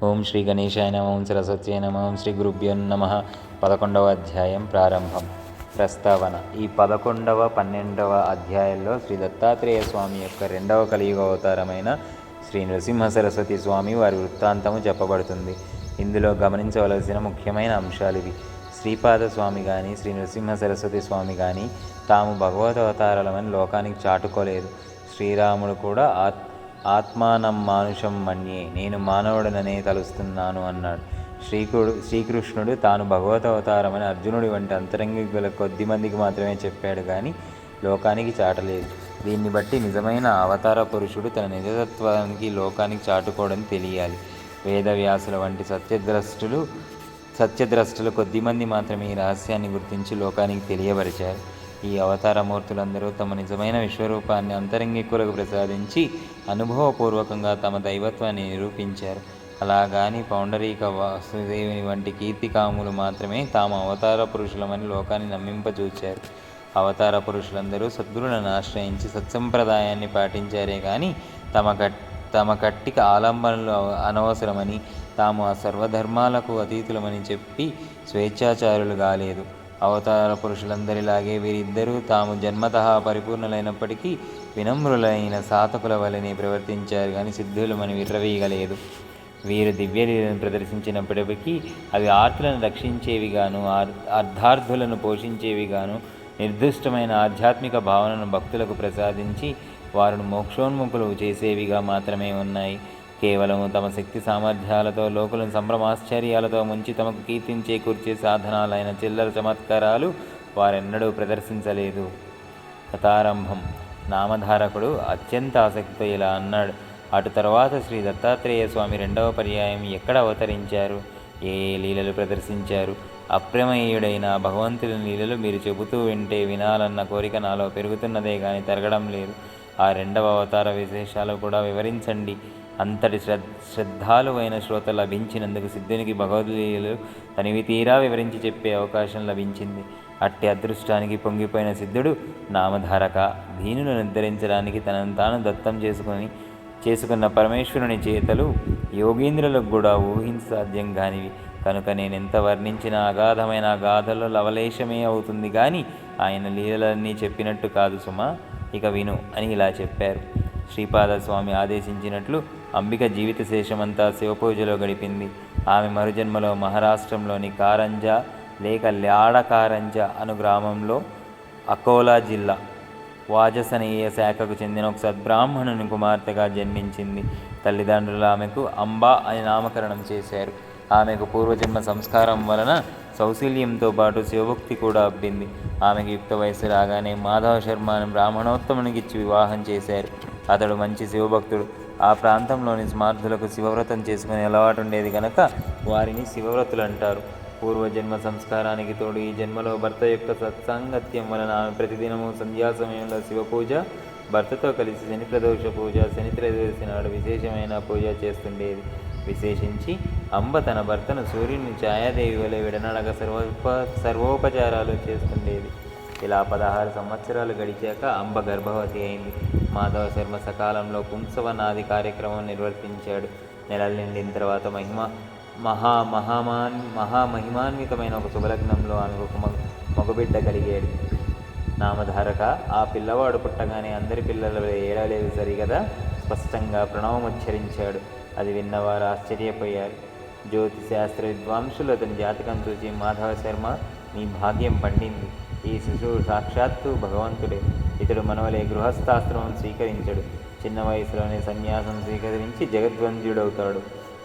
ఓం శ్రీ గణేశాయ నమః. ఓం సరస్వత్యై నమః. ఓం శ్రీ గురుభ్యో నమః. 11వ అధ్యాయం ప్రారంభం. ప్రస్తావన. ఈ 11వ 12వ అధ్యాయంలో శ్రీ దత్తాత్రేయ స్వామి యొక్క రెండవ కలియుగ అవతారమైన శ్రీ నృసింహ సరస్వతి స్వామి వారి వృత్తాంతము చెప్పబడుతుంది. ఇందులో గమనించవలసిన ముఖ్యమైన అంశాలు ఇవి. శ్రీపాద స్వామి కానీ శ్రీ నృసింహ సరస్వతి స్వామి కానీ తాము భగవదవతారాలమని లోకానికి చాటుకోలేదు. శ్రీరాముడు కూడా ఆత్మానం మానుషం మన్యే, నేను మానవుడననే తలుస్తున్నాను అన్నాడు. శ్రీకృష్ణుడు తాను భగవత అవతారమని అర్జునుడి వంటి అంతరంగికుల కొద్ది మందికి మాత్రమే చెప్పాడు కానీ లోకానికి చాటలేదు. దీన్ని బట్టి నిజమైన అవతార పురుషుడు తన నిజతత్వానికి లోకానికి చాటుకోవడం తెలియాలి. వేదవ్యాసుల వంటి సత్యద్రష్టులు కొద్దిమంది మాత్రమే ఈ రహస్యాన్ని గుర్తించి లోకానికి తెలియపరిచారు. ఈ అవతారమూర్తులందరూ తమ నిజమైన విశ్వరూపాన్ని అంతరంగికులకు ప్రసాదించి అనుభవపూర్వకంగా తమ దైవత్వాన్ని నిరూపించారు. అలాగాని పౌండరీక వాసుదేవుని వంటి కీర్తికాములు మాత్రమే తాము అవతార పురుషులమని లోకాన్ని నమ్మింపజూచారు. అవతార పురుషులందరూ సద్గురులను ఆశ్రయించి సత్సంప్రదాయాన్ని పాటించారే కానీ తమ కట్టిక ఆలంబనలు అనవసరమని, తాము ఆ సర్వధర్మాలకు అతీతులమని చెప్పి స్వేచ్ఛాచారులు కాలేదు. అవతార పురుషులందరిలాగే వీరిద్దరూ తాము జన్మతః పరిపూర్ణులైనప్పటికీ వినమ్రులైన సాధకుల వలనే ప్రవర్తించారు కానీ సిద్ధులమని విర్రవీయగలేదు. వీరు దివ్యలీలను ప్రదర్శించినప్పటికీ అవి ఆర్తులను రక్షించేవిగాను, అర్ధార్థులను పోషించేవిగాను, నిర్దిష్టమైన ఆధ్యాత్మిక భావనను భక్తులకు ప్రసాదించి వారిని మోక్షోన్ముఖులు చేసేవిగా మాత్రమే ఉన్నాయి. కేవలము తమ శక్తి సామర్థ్యాలతో లోకులను సంభ్రమాశ్చర్యాలతో ముంచి తమకు కీర్తించే కూర్చే సాధనాలైన చిల్లర చమత్కారాలు వారెన్నడూ ప్రదర్శించలేదు. కథారంభం. నామధారకుడు అత్యంత ఆసక్తితో ఇలా అన్నాడు. అటు తర్వాత శ్రీ దత్తాత్రేయ స్వామి రెండవ పర్యాయం ఎక్కడ అవతరించారు, ఏ లీలలు ప్రదర్శించారు? అప్రమేయుడైన భగవంతుని లీలలు మీరు చెబుతూ వింటే వినాలన్న కోరిక నాలో పెరుగుతున్నదే కానీ తరగడం లేదు. ఆ రెండవ అవతార విశేషాలు కూడా వివరించండి. అంతటి శ్రద్ధాలువైన శ్రోత లభించినందుకు సిద్ధునికి భగవద్లీలలు తనివి తీరా వివరించి చెప్పే అవకాశం లభించింది. అట్టి అదృష్టానికి పొంగిపోయిన సిద్ధుడు నామధారక, దీనులను నిర్ధరించడానికి తనను తాను దత్తం చేసుకున్న పరమేశ్వరుని చేతలు యోగీంద్రులకు కూడా ఊహించ సాధ్యం కానివి. కనుక నేనెంత వర్ణించిన అగాధమైన గాథలో లవలేశమే అవుతుంది కానీ ఆయన లీలలన్నీ చెప్పినట్టు కాదు సుమా, ఇక విను అని ఇలా చెప్పారు. శ్రీపాదస్వామి ఆదేశించినట్లు అంబిక జీవిత శేషమంతా శివపూజలో గడిపింది. ఆమె మరుజన్మలో మహారాష్ట్రంలోని కారంజా లేక ల్యాడకారంజ అను గ్రామంలో అకోలా జిల్లా వాజసనేయ శాఖకు చెందిన ఒక సద్బ్రాహ్మణుని కుమార్తెగా జన్మించింది. తల్లిదండ్రులు ఆమెకు అంబా అని నామకరణం చేశారు. ఆమెకు పూర్వజన్మ సంస్కారం వలన సౌశల్యంతో పాటు శివభక్తి కూడా అబ్బింది. ఆమెకు యుక్త వయసు రాగానే మాధవ శర్మను బ్రాహ్మణోత్తమునికిచ్చి వివాహం చేశారు. అతడు మంచి శివభక్తుడు. ఆ ప్రాంతంలోని స్మార్థులకు శివవ్రతం చేసుకునే అలవాటు ఉండేది కనుక వారిని శివవ్రతులు అంటారు. పూర్వజన్మ సంస్కారానికి తోడు ఈ జన్మలో భర్త యొక్క సత్సాంగత్యం వలన ఆమె ప్రతిదినము సంధ్యా సమయంలో శివపూజ, భర్తతో కలిసి శని ప్రదోష పూజ, శని త్రయోదశి నాడు విశేషమైన పూజ చేస్తుండేది. విశేషించి అంబ తన భర్తను సూర్యుని ఛాయాదేవి వలె విడనడగ సర్వోపచారాలు చేస్తుండేది. ఇలా 16 సంవత్సరాలు గడిచాక అంబ గర్భవతి అయింది. మాధవ శర్మ సకాలంలో పుంసవనాది కార్యక్రమం నిర్వర్తించాడు. నెలలు నిండిన తర్వాత మహామహిమాన్వితమైన ఒక శుభలగ్నంలో ఆమెకు ఒక మగబిడ్డ కలిగాడు. నామధారక, ఆ పిల్లవాడు పుట్టగానే అందరి పిల్లల ఏడలేదు సరిగదా స్పష్టంగా ప్రణవముచ్చరించాడు. అది విన్నవారు ఆశ్చర్యపోయారు. జ్యోతిశాస్త్ర విద్వాంసులు అతని జాతకం చూసి, మాధవ శర్మ, నీ భాగ్యం పండింది. ఈ శిశువు సాక్షాత్తు భగవంతుడే. ఇతడు మనవలే గృహస్థాశ్రమం స్వీకరించడు. చిన్న వయసులోనే సన్యాసం స్వీకరించి జగద్వంద్యుడవుతాడు.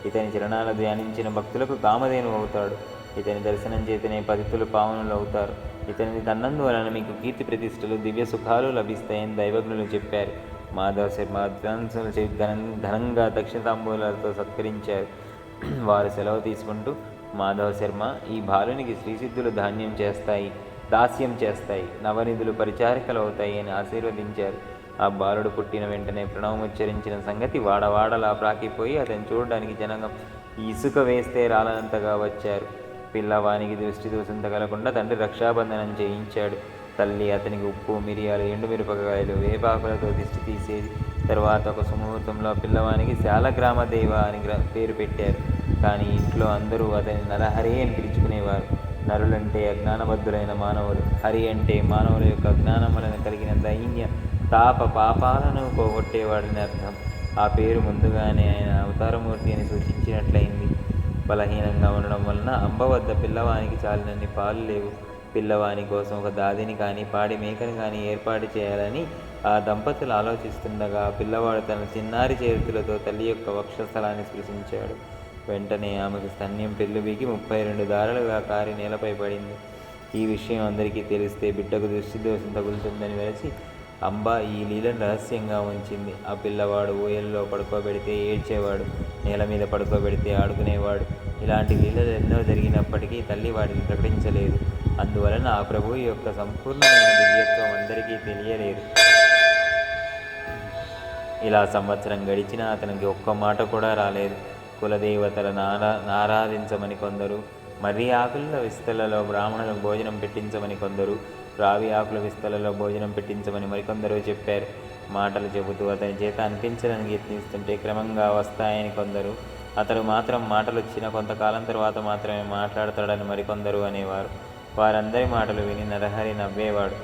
ఇతని చరణాలు ధ్యానించిన భక్తులకు కామధేను అవుతాడు. ఇతని దర్శనం చేతనే పతితులు పావనులు అవుతారు. ఇతని తన్నందువలన మీకు కీర్తి ప్రతిష్టలు, దివ్య సుఖాలు లభిస్తాయని దైవజ్ఞులు చెప్పారు. మాధవ శర్మ అద్వాంసులు ఘనంగా దక్షిణతాంబూలాలతో సత్కరించారు. వారు సెలవు తీసుకుంటూ, మాధవ శర్మ, ఈ బాలునికి శ్రీసిద్ధులు దాస్యం చేస్తాయి, నవనిధులు పరిచారికలు అవుతాయి అని ఆశీర్వదించారు. ఆ బాలుడు పుట్టిన వెంటనే ప్రణవముచ్చరించిన సంగతి వాడవాడలా ప్రాకిపోయి అతను చూడడానికి జనంగం ఇసుక వేస్తే రాలనంతగా వచ్చారు. పిల్లవానికి దృష్టి దోషం తగలకుండా తండ్రి రక్షాబంధనం చేయించాడు. తల్లి అతనికి ఉప్పు, మిరియాలు, ఎండుమిరపకాయలు, వేపాకులతో దిష్టి తీసేది. తర్వాత ఒక సుముహూర్తంలో పిల్లవానికి శాలగ్రామదేవ అని పేరు పెట్టారు. కానీ ఇంట్లో అందరూ అతని నరహరి అని పిలుచుకునేవారు. నరులంటే అజ్ఞానబద్ధులైన మానవులు, హరి అంటే మానవుల యొక్క అజ్ఞానం వలన కలిగిన దైన్య తాప పాపాలను పోగొట్టేవాడని అర్థం. ఆ పేరు ముందుగానే ఆయన అవతారమూర్తి అని సూచించినట్లయింది. బలహీనంగా ఉండడం వలన అంబ వద్ద పిల్లవానికి చాలినన్ని పాలు లేవు. పిల్లవాని కోసం ఒక దాదిని కానీ పాడి మేకని కానీ ఏర్పాటు చేయాలని ఆ దంపతులు ఆలోచిస్తుండగా పిల్లవాడు తన చిన్నారి చేతులతో తల్లి యొక్క వక్షస్థలాన్ని స్పృశించాడు. వెంటనే ఆమెకు స్తన్యం పెళ్ళుబిగి 32 దారాలుగా కారి నేలపై పడింది. ఈ విషయం అందరికీ తెలిస్తే బిడ్డకు దృష్టి దోషం తగులుతుందని వెలసి అంబ ఈ లీలను రహస్యంగా ఉంచింది. ఆ పిల్లవాడు ఊయల్లో పడుకోబెడితే ఏడ్చేవాడు, నేల మీద పడుకోబెడితే ఆడుకునేవాడు. ఇలాంటి లీలలు ఎన్నో జరిగినప్పటికీ తల్లి వాటిని ప్రకటించలేదు. అందువలన ఆ ప్రభువు యొక్క సంపూర్ణమైన దివ్యత్వం అందరికీ తెలియలేదు. ఇలా సంవత్సరం గడిచినా అతనికి ఒక్క మాట కూడా రాలేదు. కులదేవతలను ఆరాధించమని కొందరు, మర్రి ఆకుల విస్తలలో బ్రాహ్మణులకు భోజనం పెట్టించమని కొందరు, రావి ఆకుల విస్తలలో భోజనం పెట్టించమని మరికొందరు చెప్పారు. మాటలు చెబుతూ అతని చేత అనిపించడానికి యత్నిస్తుంటే క్రమంగా వస్తాయని కొందరు, అతడు మాత్రం మాటలు వచ్చిన కొంతకాలం తర్వాత మాత్రమే మాట్లాడతాడని మరికొందరు అనేవారు. వారందరి మాటలు విని నరహరి నవ్వేవాడు.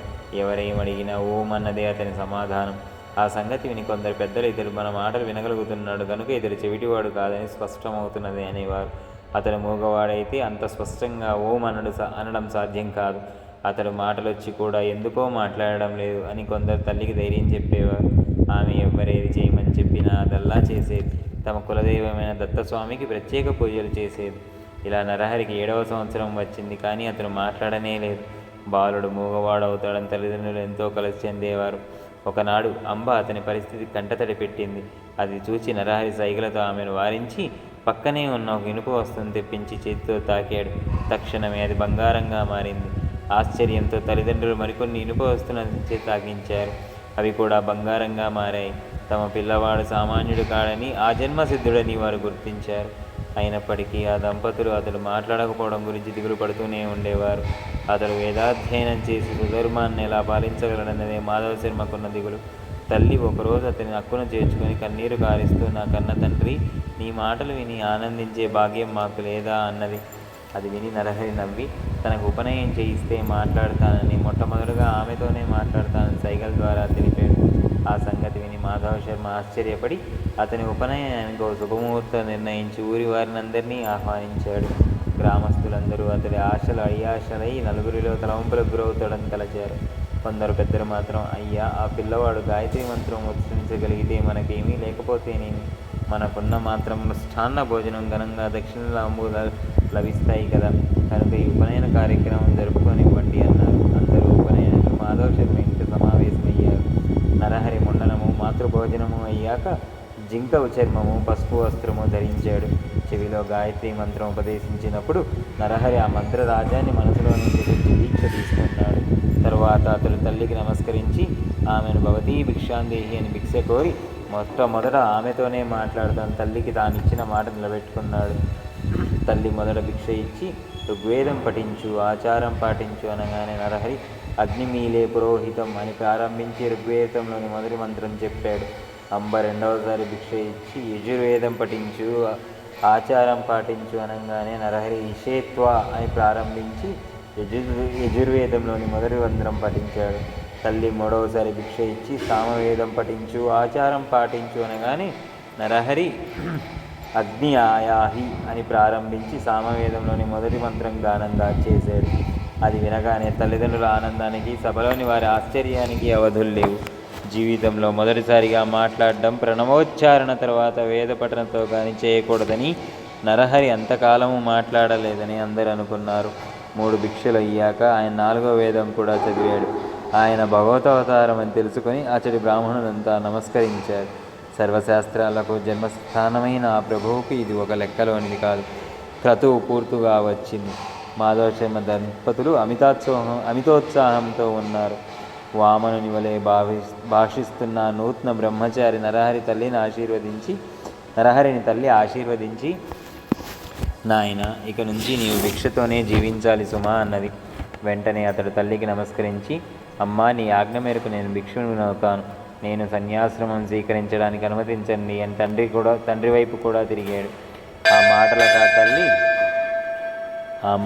ఎవరేమడిగినా ఓం అన్నదే అతని సమాధానం. ఆ సంగతి విని కొందరు పెద్దలు ఇతడు మన మాటలు వినగలుగుతున్నాడు కనుక ఇతడు చెవిటివాడు కాదని స్పష్టమవుతున్నది అనేవారు. అతడు మూగవాడైతే అంత స్పష్టంగా ఓం అనడం సాధ్యం కాదు. అతడు మాటలొచ్చి కూడా ఎందుకో మాట్లాడడం లేదు అని కొందరు తల్లికి ధైర్యం చెప్పేవారు. ఆమె ఎవ్వరేది చేయమని చెప్పినా అదల్లా చేసేది. తమ కులదైవమైన దత్తస్వామికి ప్రత్యేక పూజలు చేసేది. ఇలా నరహరికి 7వ సంవత్సరం వచ్చింది, కానీ అతను మాట్లాడనే లేదు. బాలుడు మూగవాడవుతాడని తల్లిదండ్రులు ఎంతో కలిసి చెందేవారు. ఒకనాడు అంబ అతని పరిస్థితి కంటతడి పెట్టింది. అది చూచి నరహరి సైగలతో ఆమెను వారించి పక్కనే ఉన్న ఒక ఇనుప వస్తువును తెప్పించి చేతితో తాకాడు. తక్షణమే అది బంగారంగా మారింది. ఆశ్చర్యంతో తల్లిదండ్రులు మరికొన్ని ఇనుప వస్తువులను తాకించారు. అవి కూడా బంగారంగా మారాయి. తమ పిల్లవాడు సామాన్యుడు కాడని, ఆ జన్మసిద్ధుడని వారు గుర్తించారు. అయినప్పటికీ ఆ దంపతులు అతడు మాట్లాడకపోవడం గురించి దిగులు పడుతూనే ఉండేవారు. అతడు వేదాధ్యయనం చేసి సుధర్మాన్ని ఎలా పాలించగలడన్నదే మాధవ శర్మకున్న దిగులు. తల్లి ఒకరోజు అతని హక్కును చేర్చుకొని కన్నీరు కారిస్తూ, నా కన్న తండ్రి, నీ మాటలు విని ఆనందించే భాగ్యం మాకు లేదా అన్నది. అది విని నరహరి నవ్వి తనకు ఉపనయనం చేయిస్తే మాట్లాడతానని, మొట్టమొదటిగా ఆమెతోనే మాట్లాడతానని సైగల ద్వారా తెలిపాడు. ఆ సంగతి విని మాధవ శర్మ ఆశ్చర్యపడి అతని ఉపనయనానికి ఒక శుభముహూర్తం నిర్ణయించి ఊరి వారినందరినీ ఆహ్వానించాడు. గ్రామస్తులందరూ అతడి ఆశలు అయ్యాశలై నలుగురిలో తలవంపులకు గురవుతాడని తలచారు. కొందరు పెద్దలు మాత్రం, అయ్యా, ఆ పిల్లవాడు గాయత్రి మంత్రం ఉచ్చరించగలిగితే మనకేమీ లేకపోతేనేమి, మనకున్న మాత్రం మృష్టాన్న భోజనం ఘనంగా దక్షిణలాంబు లభిస్తాయి కదా, కనుక ఈ ఉపనయన కార్యక్రమం జరుపుకోనివ్వండి అన్నారు. అందరూ ఉపనయనంలో మాధవ శర్మ ఇంటి సమావేశమయ్యారు. నరహరి ముండనము మాతృభోజనము అయ్యాక జింక చర్మము పసుపు వస్త్రము ధరించాడు. చెవిలో గాయత్రి మంత్రం ఉపదేశించినప్పుడు నరహరి ఆ మంత్రరాజాన్ని మనసులో నుంచి దీక్ష తీసుకున్నాడు. తరువాత అతడు తల్లికి నమస్కరించి ఆమెను భవతీ భిక్షాందేహి అని భిక్ష కోరి మొట్టమొదట ఆమెతోనే మాట్లాడుతాను తల్లికి తానిచ్చిన మాట నిలబెట్టుకున్నాడు. తల్లి మొదట భిక్ష ఇచ్చి ఋగ్వేదం పఠించు, ఆచారం పాటించు అనగానే నరహరి అగ్నిమీలే పురోహితం అని ప్రారంభించి ఋగ్వేదంలోని మొదటి మంత్రం చెప్పాడు. అంబ రెండవసారి భిక్ష ఇచ్చి యజుర్వేదం పఠించు, ఆచారం పాటించు అనగానే నరహరి ఇషేత్వ అని ప్రారంభించి యజుర్వేదంలోని మొదటి మంత్రం పఠించాడు. తల్లి మూడవసారి భిక్ష ఇచ్చి సామవేదం పఠించు, ఆచారం పాటించు అనగానే నరహరి అగ్ని ఆయాహి అని ప్రారంభించి సామవేదంలోని మొదటి మంత్రం గానంగా చేశాడు. అది వినగానే తల్లిదండ్రుల ఆనందానికి, సభలోని వారి ఆశ్చర్యానికి అవధులు లేవు. జీవితంలో మొదటిసారిగా మాట్లాడడం, ప్రణవోచ్చారణ తర్వాత వేద పఠనంతో కానీ చేయకూడదని నరహరి అంతకాలము మాట్లాడలేదని అందరూ అనుకున్నారు. 3 భిక్షలు అయ్యాక ఆయన 4వ వేదం కూడా చదివాడు. ఆయన భగవతావతారం అని తెలుసుకొని అతడి బ్రాహ్మణులంతా నమస్కరించారు. సర్వశాస్త్రాలకు జన్మస్థానమైన ఆ ప్రభువుకి ఇది ఒక లెక్కలోనిది కాదు. క్రతువు పూర్తిగా వచ్చింది. మాధవ శర్మ దంపతులు అమితోత్సాహంతో ఉన్నారు. వామనుని వలె భాషిస్తున్న నూతన బ్రహ్మచారి నరహరిని తల్లి ఆశీర్వదించి నాయన, ఇక నుంచి నీవు భిక్షతోనే జీవించాలి సుమా అన్నది. వెంటనే అతడు తల్లికి నమస్కరించి, అమ్మా, నీ ఆజ్ఞ మేరకు నేను భిక్షువునవుతాను, నేను సన్యాశ్రమం స్వీకరించడానికి అనుమతించండి అని తండ్రి వైపు కూడా తిరిగాడు. ఆ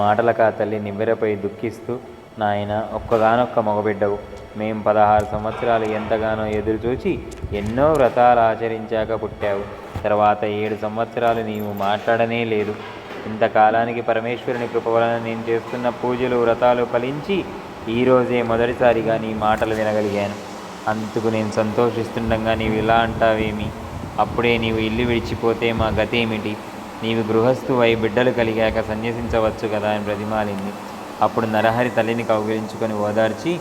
మాటలకు ఆ తల్లి నివ్వెరపై దుఃఖిస్తూ, నాయన, ఒక్కగానొక్క మగబిడ్డవు. మేం 16 సంవత్సరాలు ఎంతగానో ఎదురుచూచి ఎన్నో వ్రతాలు ఆచరించాక పుట్టావు. తర్వాత 7 సంవత్సరాలు నీవు మాట్లాడనే లేదు. ఇంతకాలానికి పరమేశ్వరుని కృప వలన నేను చేస్తున్న పూజలు వ్రతాలు ఫలించి ఈరోజే మొదటిసారిగా నీ మాటలు వినగలిగాను. అందుకు నేను సంతోషిస్తుండగా నీవు ఇలా అంటావేమి? అప్పుడే నీవు ఇల్లు విడిచిపోతే మా గతేమిటి? నీవు గృహస్థువై బిడ్డలు కలిగాక సన్యసించవచ్చు కదా అని బ్రతిమాలింది. అప్పుడు నరహరి తల్లిని కౌగిలించుకొని ఓదార్చి,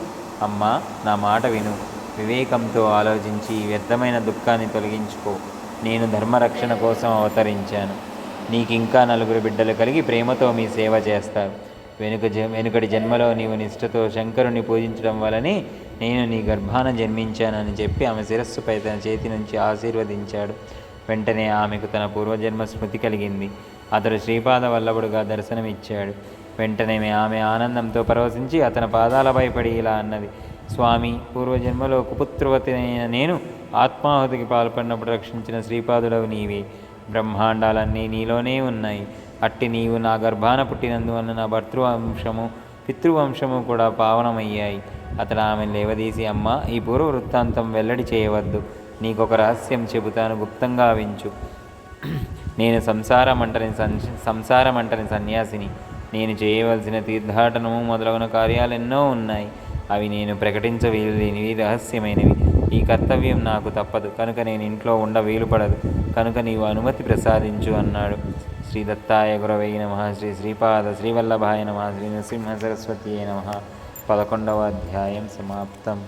అమ్మా, నా మాట విను. వివేకంతో ఆలోచించి వ్యర్థమైన దుఃఖాన్ని తొలగించుకో. నేను ధర్మరక్షణ కోసం అవతరించాను. నీకింకా 9 బిడ్డలు కలిగి ప్రేమతో మీ సేవ చేస్తారు. వెనుకటి జన్మలో నీవు నిష్ఠతో శంకరుని పూజించడం వలనే నేను నీ గర్భాన జన్మించానని చెప్పి ఆమె శిరస్సుపై తన చేతి నుంచి ఆశీర్వదించాడు. వెంటనే ఆమెకు తన పూర్వజన్మ స్మృతి కలిగింది. అతడు శ్రీపాద వల్లభుడుగా దర్శనమిచ్చాడు. వెంటనే ఆమె ఆనందంతో పరవశించి అతని పాదాలపై పడి ఇలా అన్నది, స్వామి, పూర్వజన్మలో కుపుత్రవతి అయిన నేను ఆత్మాహుతికి పాల్పడినప్పుడు రక్షించిన శ్రీపాదుడవు నీవే. బ్రహ్మాండాలన్నీ నీలోనే ఉన్నాయి. అట్టి నీవు నా గర్భాన పుట్టినందువలన నా భర్తృవంశము పితృవంశము కూడా పావనమయ్యాయి. అతడు ఆమెను లేవదీసి, అమ్మ, ఈ పూర్వ వృత్తాంతం వెల్లడి చేయవద్దు. నీకొక రహస్యం చెబుతాను, గుప్తంగా వించు. నేను సంసారమంటని సన్యాసిని. నేను చేయవలసిన తీర్థాటనము మొదలగున కార్యాలెన్నో ఉన్నాయి. అవి నేను ప్రకటించ వీలులేనివి, రహస్యమైనవి. ఈ కర్తవ్యం నాకు తప్పదు కనుక నేను ఇంట్లో ఉండ వీలుపడదు. కనుక నీవు అనుమతి ప్రసాదించు అన్నాడు. శ్రీ దత్తాయ గురవై నమః. శ్రీ శ్రీపాద శ్రీవల్లభాయ నమః. శ్రీ నృసింహ సరస్వతీయే నమః. 11వ అధ్యాయం సమాప్తం.